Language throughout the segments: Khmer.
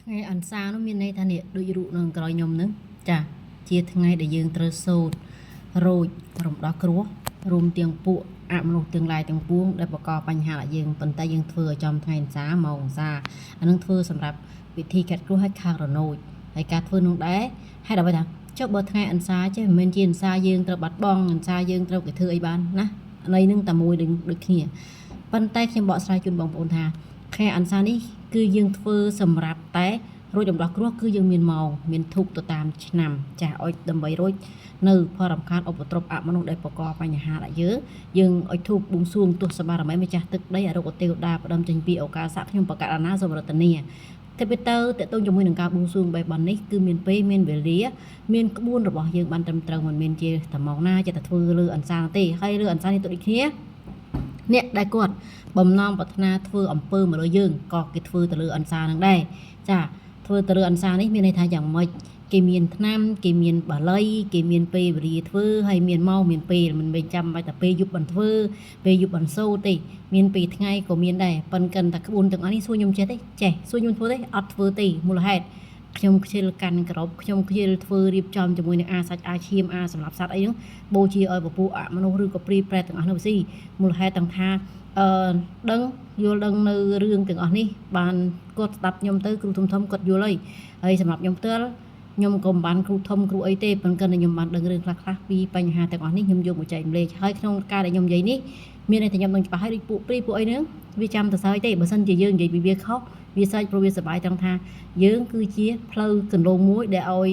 ថ្ងៃអន្សានោះមានន័យថានេះដូចរូបនឹងក្រោយខ្ញុំនឹងចាជាថ្ងៃដែលយើងត្រូវសូត្ររោចរំដោះគ្រោះរួមទាំងពួកអមនុស្សទាំងឡាយទាំងពួងដែលបង្កបញ្ហាដល់យើងប៉ុន្តែយើងធ្វើឲ្យចំថ្ងៃអន្សាមកអន្សាអានឹងធ្វើសម្រាប់ពិធីកាត់គ្រោះឲ្យខាងរណូចហើយការធ្វើនោះដែរហេតុអ្វីថាចុះបើថ្ងៃអន្សាចេះមិនមែនជាអន្សាយើងត្រូវបាត់បង់អន្សាយើងត្រូវគេធ្វើអីបានណានៃនឹងតែមួយដូចគ្នាប៉ុន្តែខ្ញុំបកស្រាយជូនបងប្អូនថាខែអន្សានេះគឺយើងធ្វើសម្រាប់តែរួចរំដោះគ្រោះគឺយើងមានម៉ោងមានធុកទៅតាមឆ្នាំចាស់ឲ្យដើម្បីរួចនៅផលរំខានឧបទ្រពអមនុស្សដែលបង្កបញ្ហាដល់យើងឲ្យធុកបួងសួងទស្សបារមីម្ចាស់ទឹកដីអរុគទេវតាផ្ដំចេញពីឱកាសខ្ញុំបកករណាសូមរតនាតែពេលទៅតទៅជាមួយនឹងការបួងសួងបែបបាននេះគឺមានពេលមានវេលាមានក្បួនរបស់យើងបានត្រឹមត្រូវមិនមែនជាតែម៉ោងណាចេះតែធ្វើលើអន្សាទេហើយលើអន្សានេះទៅដូចគ្នាអ្នកដែលគាត់បំណងប្រាថ្នាធ្វើអំពើមកលើយើងក៏គេធ្វើទៅលើអន្សានឹងដែរចាធ្វើទៅលើអន្សានេះមានន័យថាយ៉ាងម៉េចគេមានឆ្នាំគេមានបាលីគេមានពេលវេលាធ្វើហើយមានម៉ោងមានពេលមិនមែនចាំបាច់តែពេលយប់បានធ្វើពេលយប់បានសូទេមានពេលថ្ងៃក៏មានដែរប៉ុន្តែតែក្បួនទាំងអស់នេះសួរខ្ញុំចេះទេសួរខ្ញុំធ្វើទេអត់ធ្វើទេមូលហេតុខ្ញុំខ្ជិលកាន់ក្របខ្ញុំខ្ជិលធ្វើរៀបចំជាមួយនឹងអាសាច់អាឈាមអាសម្រាប់សត្វអីហ្នឹងបូជាឲ្យពពួកអមនុស្សឬក៏ព្រីប្រែតទាំងអស់នោះស៊ីមូលហេតុទាំងថាដឹងយល់ដឹងនៅរឿងទាំងអស់នេះបានគាត់ស្ដាប់ខ្ញុំទៅគ្រូធំគាត់យល់ហើយសម្រាប់ខ្ញុំផ្ទាល់ខ្ញុំក៏មិនបានគ្រូធំគ្រូអីទេប៉ុន្តែខ្ញុំបានដឹងរឿងខ្លះពីបញ្ហាទាំងអស់នេះខ្ញុំយកមកចែកម្លែកហើយក្នុងការដែលខ្ញុំនិយាយនេះមានន័យថាខ្ញុំនឹងច្បាស់ហើយដូចពួកព្រីពួកអីហ្នឹងវាចាំទៅសើចទេបើសិនជាយើងនិយាយពីវាខុសវាសើចព្រោះវាសប្បាយត្រង់ថាយើងគឺជាផ្លូវកន្លងមួយដែលឲ្យ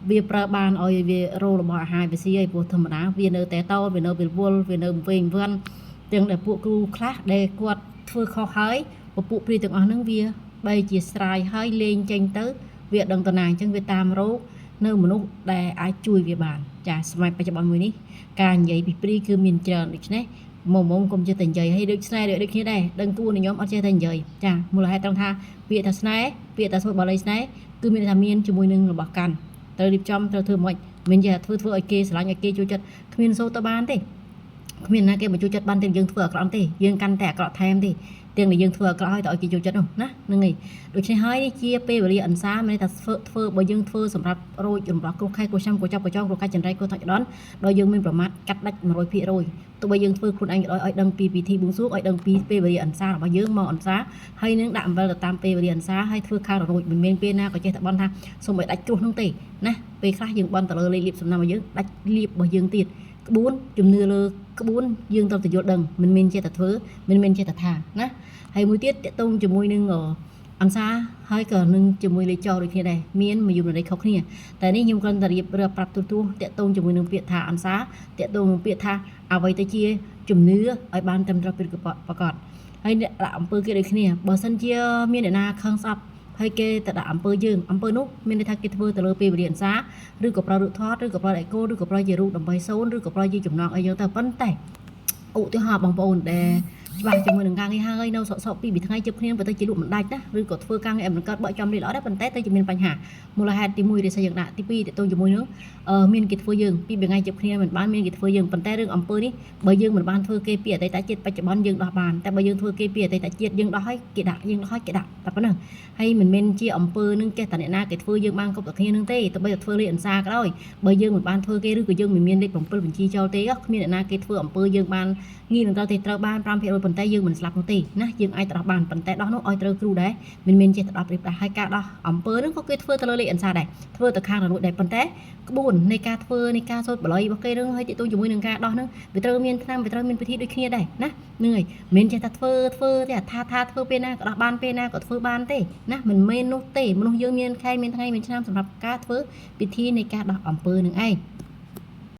វាប្រើបានឲ្យវារោរបស់អាហារវាស៊ីហើយព្រោះធម្មតាវានៅតែតោវានៅពេលវល់វានៅវិញវិនទាំងដែលពួកគ្រូខ្លះដែលគាត់ធ្វើខុសហើយពួកព្រីទាំងអស់ហ្នឹងវាបែរជាស្រាយហើយលេងចេញទៅវាដឹងតណាអញ្ចឹងវាតាមរោគនៅមនុស្សដែលអាចជួយវាបានចាសម័យបច្ចុប្បន្នមួយនេះការនិយាយពីព្រីគឺមានច្រើនដូច្នេះមុំកុំចេះតែនិយាយហើយដូចស្នេហ៍ដូចគ្នាដែរដឹងគួរនឹងខ្ញុំអត់ចេះតែនិយាយចាមូលហេតុត្រង់ថាពាក្យថាស្នេហ៍ពាក្យថាធ្វើបាលីស្នេហ៍គឺមានថាមានជាមួយនឹងរបស់កាន់ត្រូវរៀបចំត្រូវធ្វើមិនមិនចេះធ្វើឲ្យគេស្រឡាញ់ឲ្យគេជួយចិត្តគ្មានសូត្រទៅបានទេគ្មានណាគេមកជួយចិត្តបានទេយើងធ្វើអាក្រក់ទេយើងកាន់តែអាក្រក់ថែមទេទាំងដែលយើងធ្វើអាក្រក់ឲ្យទៅឲ្យគេជួយចិត្តនោះណាហ្នឹងហើយដូច្នេះហើយនេះជាពេលវេលាអន្សាមានតែធ្វើបើយើងធ្វើសម្រាប់រោចរំដោះគ្រោះខែគ្រោះចាំគ្រោះចាប់គ្រោះចងគ្រោះកាច់ចន្ទ្រៃគ្រោះថ្នាក់ចដនដោយយើងមានប្រមាថកាត់ដាច់ 100% ទោះបីយើងធ្វើខ្លួនឯងក៏ដោយឲ្យដឹងពីពិធីបួងសួងឲ្យដឹងពីពេលវេលាអន្សារបស់យើងមកអន្សាហើយនឹងដាក់អំបិលទៅតាមពេលវេលាអន្សាហើយធ្វើខាងរោចមិនមានពេលណាក៏ចេះតែបន់ថាសូមឲ្យដាច់គ្រោះនោះទេណាពេលខ្លះយើងបន់ទៅលើលេខលៀបសំណាំរបស់យើងដាច់លៀបរបស់យើងទៀតក្បួនជំនឿលើក្បួនយើងត្រូវតែយល់ដឹងមិនមែនចេះតែធ្វើមិនមែនចេះតែថាណាហើយមួយទៀតតកតងជាមួយនឹងអន្សាហើយក៏នឹងជាមួយលេខចោដូចគ្នាដែរមានមួយយមន័យខុសគ្នាតែនេះខ្ញុំគ្រាន់តែរៀបរាប់ប្រាប់ទូតតកតងជាមួយនឹងពាក្យថាអន្សាតកតងនឹងពាក្យថាអ្វីទៅជាជំនឿឲ្យបានត្រឹមត្រូវពីប្រកបហើយដាក់អំពើគេដូចគ្នាបើសិនជាមានអ្នកណាខឹងស្អប់ហើយគេទៅដាក់អំពើយើងអំពើនោះមានន័យថាគេធ្វើទៅលើពេលវេលាអន្សាឬក៏ប្រើរូបថតឬក៏ប្រើអេកូឬក៏ប្រើជារូបដើម្បីសូនឬក៏ប្រើជាចំណងអីយ៉ាងទៅប៉ុន្តែឧទាហរណ៍បងប្អូនដែលច្បាស់ជាមួយនឹងការងារហើយនៅសក់ពីថ្ងៃជិបគ្នាបើទៅជាលក់មិនដាច់ណាឬក៏ធ្វើការងារមិនកើតបើចំនេះល្អដែរប៉ុន្តែទៅជាមានបញ្ហាមូលហេតុទី1រិស័យយើងដាក់ទី2តទៅជាមួយនឹងមានគេធ្វើយើងពីថ្ងៃជិបគ្នាមិនបានមានគេធ្វើយើងប៉ុន្តែរឿងអំពើនេះបើយើងមិនបានធ្វើគេពីអតីតជាតិបច្ចុប្បន្នយើងដោះបានតែបើយើងធ្វើគេពីអតីតជាតិយើងដោះឲ្យគេដាក់យើងដោះឲ្យគេដាក់តែប៉ុណ្ណឹងហើយមិនមែនជាអំពើនឹងចេះតែអ្នកណាគេធ្វើយើងបានគ្រប់តែគ្នានឹងទេទៅបីតែធ្វើលេខអន្សាក៏ដោយបើយើងមិនបានធ្វើគេឬក៏យើងមិនមានលេខ7បញ្ជីចូលទេគ្មានអ្នកណាគេធ្វើអំពើយើងបានងាយនឹងត្រូវបាន5%ប៉ុន្តែយើងមិនស្លាប់នោះទេណាយើងអាចដោះបានប៉ុន្តែដោះនោះឲ្យត្រូវគ្រូដែរមិនមែនចេះតែដោះប្រៀបដែរហើយការដោះអំពើនឹងក៏គេធ្វើទៅលើលេខអន្សាដែរធ្វើទៅខាងរនួចដែរប៉ុន្តែក្បួននៃការធ្វើនៃការសូត្របល័យរបស់គេនឹងហើយទាក់ទងជាមួយនឹងការដោះនឹងវាត្រូវមានឆ្នាំវាត្រូវមានពិធីដូចគ្នាដែរណាហ្នឹងហើយមិនមែនចេះតែធ្វើទេថាធ្វើពេលណាក៏ដោះបានពេលណាក៏ធ្វើបានទេណាមិនមែននោះទេមនុស្សយើងមានខែមានថ្ងៃមានឆ្នាំសម្រាប់ការធ្វើពិធីនៃការដោះអំពើនឹងឯង